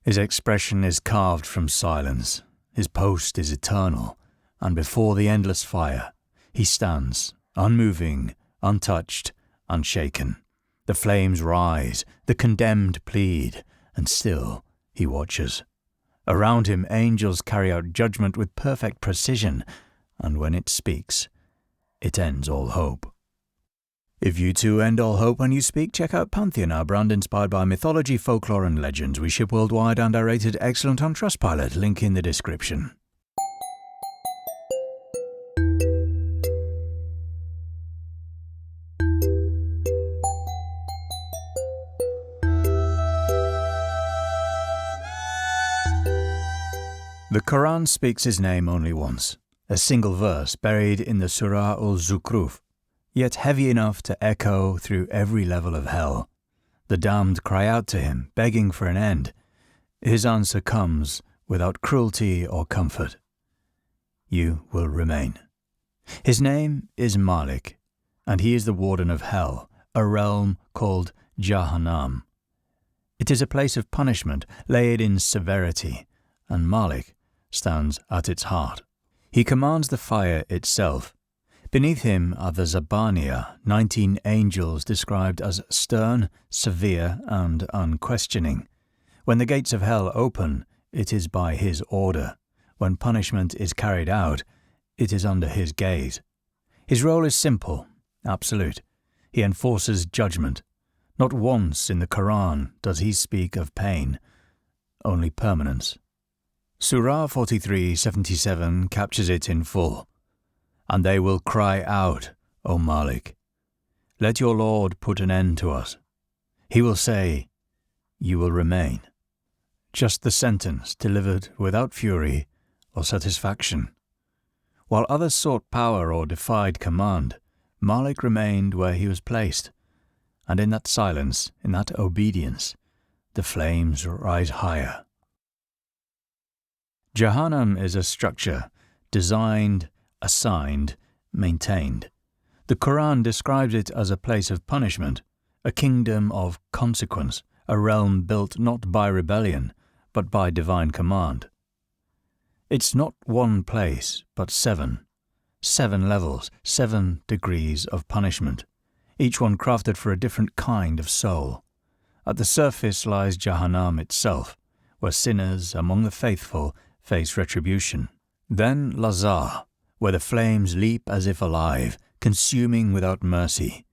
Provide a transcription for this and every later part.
His expression is carved from silence, his post is eternal, and before the endless fire, he stands, unmoving, untouched, unshaken. The flames rise, the condemned plead, and still he watches. Around him angels carry out judgment with perfect precision, and when it speaks, it ends all hope. If you too end all hope when you speak, check out Pantheon, our brand inspired by mythology, folklore and legends. We ship worldwide and are rated excellent on Trustpilot, link in the description. The Qur'an speaks his name only once, a single verse buried in the Surah al-Zukhruf, yet heavy enough to echo through every level of hell. The damned cry out to him, begging for an end. His answer comes without cruelty or comfort. You will remain. His name is Maalik, and he is the warden of hell, a realm called Jahannam. It is a place of punishment laid in severity, and Maalik stands at its heart. He commands the fire itself. Beneath him are the Zabaniya, 19 angels described as stern, severe, and unquestioning. When the gates of hell open, it is by his order. When punishment is carried out, it is under his gaze. His role is simple, absolute. He enforces judgment. Not once in the Qur'an does he speak of pain, only permanence. Surah 43:77 captures it in full. And they will cry out, O Maalik, let your Lord put an end to us. He will say, you will remain. Just the sentence delivered without fury or satisfaction. While others sought power or defied command, Maalik remained where he was placed. And in that silence, in that obedience, the flames rise higher. Jahannam is a structure, designed, assigned, maintained. The Qur'an describes it as a place of punishment, a kingdom of consequence, a realm built not by rebellion, but by divine command. It's not one place, but 7. 7 levels, 7 degrees of punishment, each one crafted for a different kind of soul. At the surface lies Jahannam itself, where sinners among the faithful face retribution. Then Lazar, where the flames leap as if alive, consuming without mercy.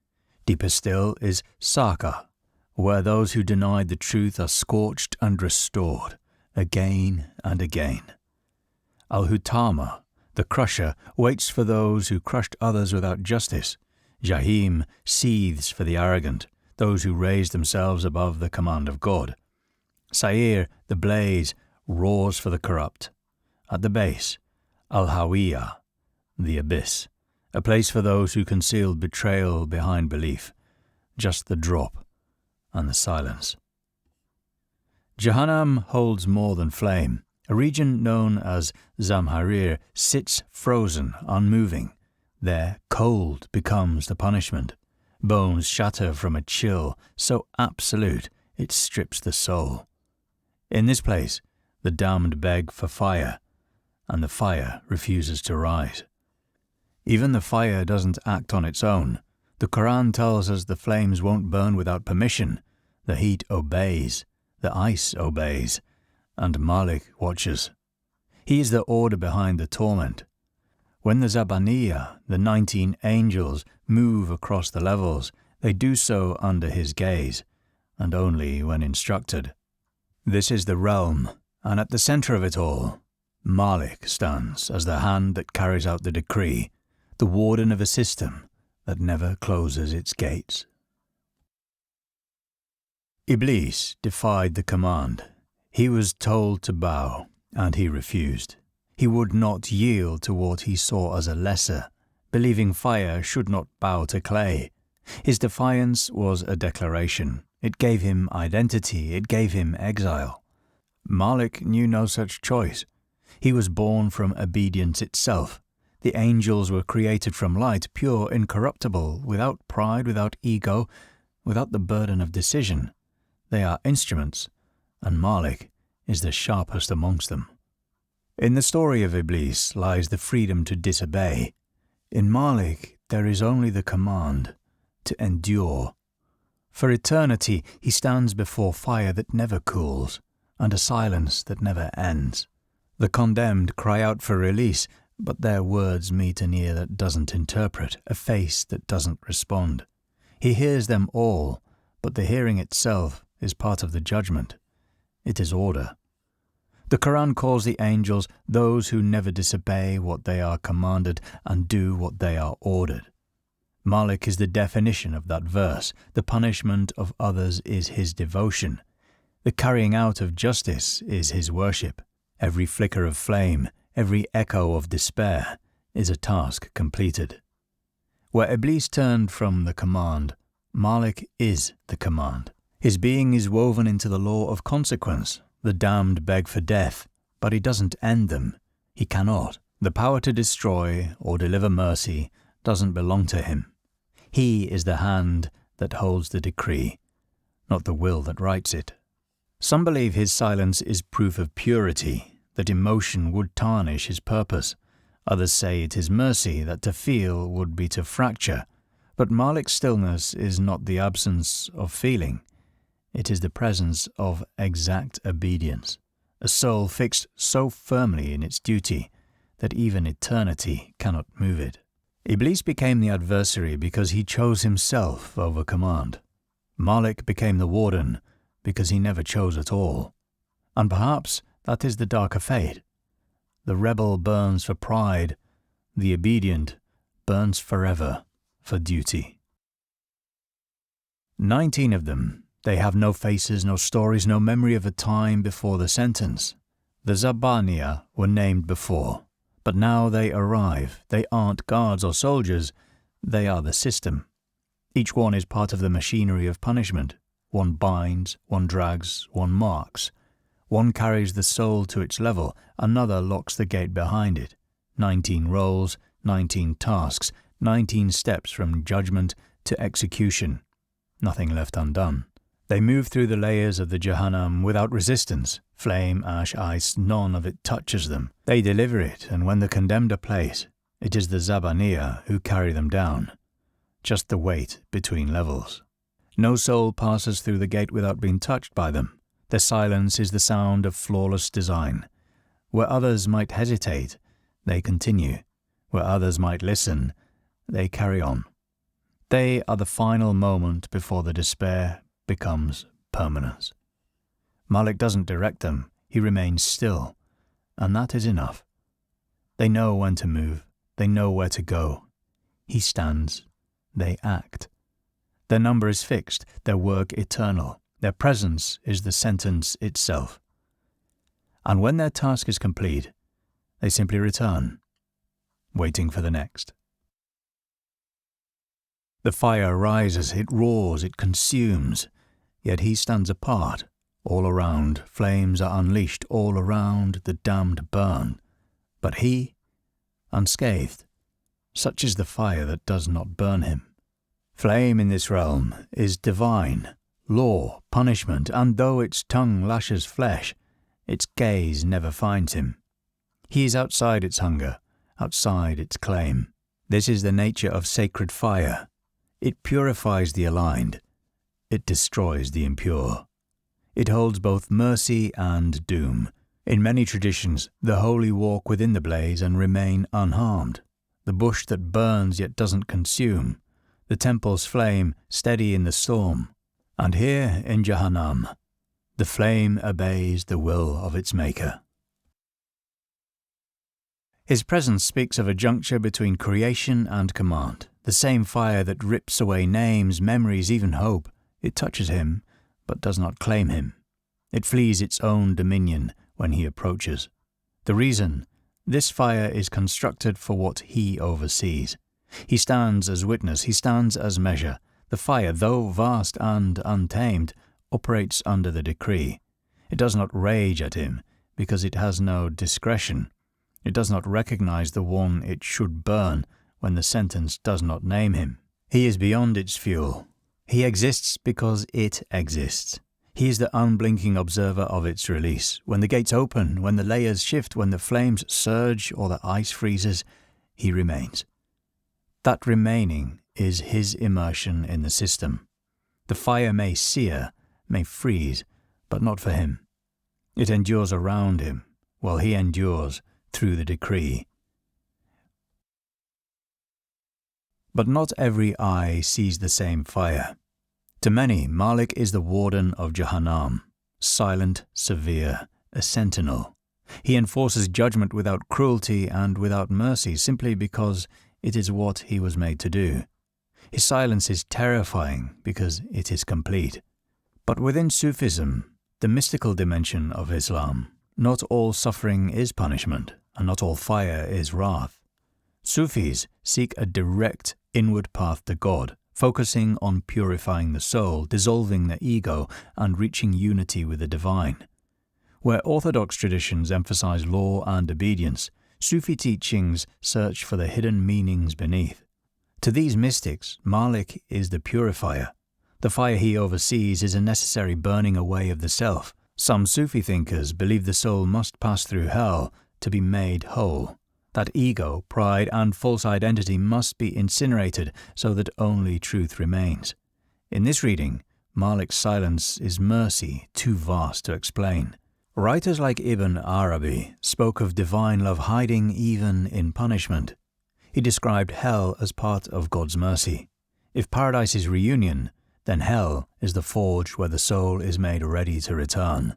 Deeper still is Saka, where those who denied the truth are scorched and restored, again and again. Al-Hutama, the crusher, waits for those who crushed others without justice. Jahim seethes for the arrogant, those who raise themselves above the command of God. Sa'ir, the blaze, roars for the corrupt. At the base, Al-Hawiyah, the abyss, a place for those who concealed betrayal behind belief, just the drop and the silence. Jahannam holds more than flame. A region known as Zamharir sits frozen, unmoving. There, cold becomes the punishment. Bones shatter from a chill so absolute it strips the soul. In this place, the damned beg for fire, and the fire refuses to rise. Even the fire doesn't act on its own. The Qur'an tells us the flames won't burn without permission. The heat obeys, the ice obeys, and Maalik watches. He is the order behind the torment. When the Zabaniya, the 19 angels, move across the levels, they do so under his gaze, and only when instructed. This is the realm, and at the center of it all, Maalik stands as the hand that carries out the decree, the warden of a system that never closes its gates. Iblis defied the command. He was told to bow, and he refused. He would not yield to what he saw as a lesser, believing fire should not bow to clay. His defiance was a declaration. It gave him identity, it gave him exile. Maalik knew no such choice. He was born from obedience itself. The angels were created from light, pure, incorruptible, without pride, without ego, without the burden of decision. They are instruments, and Maalik is the sharpest amongst them. In the story of Iblis lies the freedom to disobey. In Maalik there is only the command to endure. For eternity he stands before fire that never cools, and a silence that never ends. The condemned cry out for release, but their words meet an ear that doesn't interpret, a face that doesn't respond. He hears them all, but the hearing itself is part of the judgment. It is order. The Qur'an calls the angels those who never disobey what they are commanded and do what they are ordered. Maalik is the definition of that verse. The punishment of others is his devotion. The carrying out of justice is his worship. Every flicker of flame, every echo of despair is a task completed. Where Iblis turned from the command, Maalik is the command. His being is woven into the law of consequence. The damned beg for death, but he doesn't end them. He cannot. The power to destroy or deliver mercy doesn't belong to him. He is the hand that holds the decree, not the will that writes it. Some believe his silence is proof of purity, that emotion would tarnish his purpose. Others say it is mercy, that to feel would be to fracture. But Maalik's stillness is not the absence of feeling. It is the presence of exact obedience, a soul fixed so firmly in its duty that even eternity cannot move it. Iblis became the adversary because he chose himself over command. Maalik became the warden because he never chose at all. And perhaps that is the darker fate. The rebel burns for pride, the obedient burns forever for duty. 19 of them. They have no faces, no stories, no memory of a time before the sentence. The Zabaniya were named before, but now they arrive. They aren't guards or soldiers, they are the system. Each one is part of the machinery of punishment. One binds, one drags, one marks. One carries the soul to its level, another locks the gate behind it. 19 roles, 19 tasks, 19 steps from judgment to execution. Nothing left undone. They move through the layers of the Jahannam without resistance. Flame, ash, ice, none of it touches them. They deliver it, and when the condemned are placed, it is the Zabaniya who carry them down. Just the weight between levels. No soul passes through the gate without being touched by them. Their silence is the sound of flawless design. Where others might hesitate, they continue. Where others might listen, they carry on. They are the final moment before the despair becomes permanence. Maalik doesn't direct them, he remains still, and that is enough. They know when to move, they know where to go. He stands, they act. Their number is fixed, their work eternal, their presence is the sentence itself. And when their task is complete, they simply return, waiting for the next. The fire rises, it roars, it consumes, yet he stands apart. All around, flames are unleashed, all around the damned burn. But he, unscathed, such is the fire that does not burn him. Flame in this realm is divine, law, punishment, and though its tongue lashes flesh, its gaze never finds him. He is outside its hunger, outside its claim. This is the nature of sacred fire. It purifies the aligned. It destroys the impure. It holds both mercy and doom. In many traditions, the holy walk within the blaze and remain unharmed. The bush that burns yet doesn't consume. The temple's flame steady in the storm. And here in Jahannam, the flame obeys the will of its maker. His presence speaks of a juncture between creation and command. The same fire that rips away names, memories, even hope. It touches him, but does not claim him. It flees its own dominion when he approaches. The reason? This fire is constructed for what he oversees. He stands as witness, he stands as measure. The fire, though vast and untamed, operates under the decree. It does not rage at him, because it has no discretion. It does not recognize the one it should burn when the sentence does not name him. He is beyond its fuel. He exists because it exists. He is the unblinking observer of its release. When the gates open, when the layers shift, when the flames surge or the ice freezes, he remains. That remaining is his immersion in the system. The fire may sear, may freeze, but not for him. It endures around him, while he endures through the decree. But not every eye sees the same fire. To many, Maalik is the warden of Jahannam, silent, severe, a sentinel. He enforces judgment without cruelty and without mercy, simply because it is what he was made to do. His silence is terrifying because it is complete. But within Sufism, the mystical dimension of Islam, not all suffering is punishment, and not all fire is wrath. Sufis seek a direct inward path to God, focusing on purifying the soul, dissolving the ego, and reaching unity with the divine. Where orthodox traditions emphasize law and obedience, Sufi teachings search for the hidden meanings beneath. To these mystics, Maalik is the purifier. The fire he oversees is a necessary burning away of the self. Some Sufi thinkers believe the soul must pass through hell to be made whole. That ego, pride, and false identity must be incinerated so that only truth remains. In this reading, Maalik's silence is mercy too vast to explain. Writers like Ibn Arabi spoke of divine love hiding even in punishment. He described hell as part of God's mercy. If paradise is reunion, then hell is the forge where the soul is made ready to return.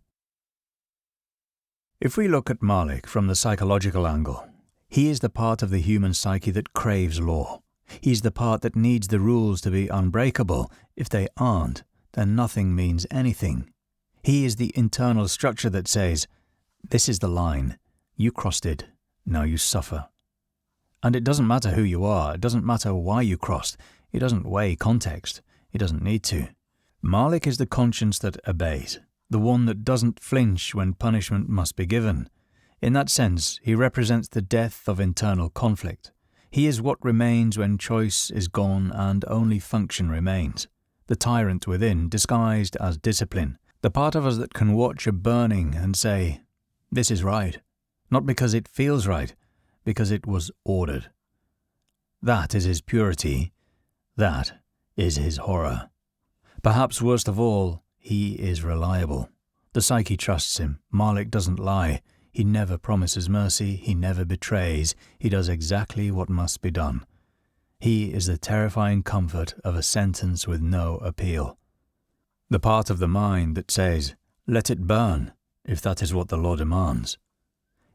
If we look at Maalik from the psychological angle, he is the part of the human psyche that craves law. He is the part that needs the rules to be unbreakable. If they aren't, then nothing means anything. He is the internal structure that says, this is the line, you crossed it, now you suffer. And it doesn't matter who you are, it doesn't matter why you crossed, it doesn't weigh context, it doesn't need to. Maalik is the conscience that obeys, the one that doesn't flinch when punishment must be given. In that sense, he represents the death of internal conflict. He is what remains when choice is gone and only function remains. The tyrant within, disguised as discipline. The part of us that can watch a burning and say, this is right. Not because it feels right, because it was ordered. That is his purity. That is his horror. Perhaps worst of all, he is reliable. The psyche trusts him. Maalik doesn't lie. He never promises mercy, he never betrays, he does exactly what must be done. He is the terrifying comfort of a sentence with no appeal. The part of the mind that says, let it burn, if that is what the law demands.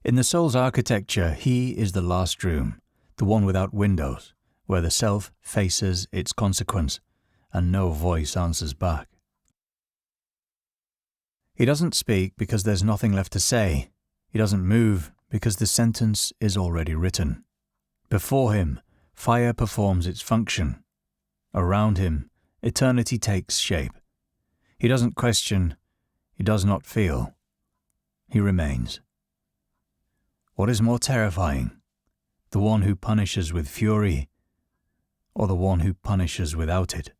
In the soul's architecture, he is the last room, the one without windows, where the self faces its consequence, and no voice answers back. He doesn't speak because there's nothing left to say. He doesn't move because the sentence is already written. Before him, fire performs its function. Around him, eternity takes shape. He doesn't question, he does not feel. He remains. What is more terrifying, the one who punishes with fury, or the one who punishes without it?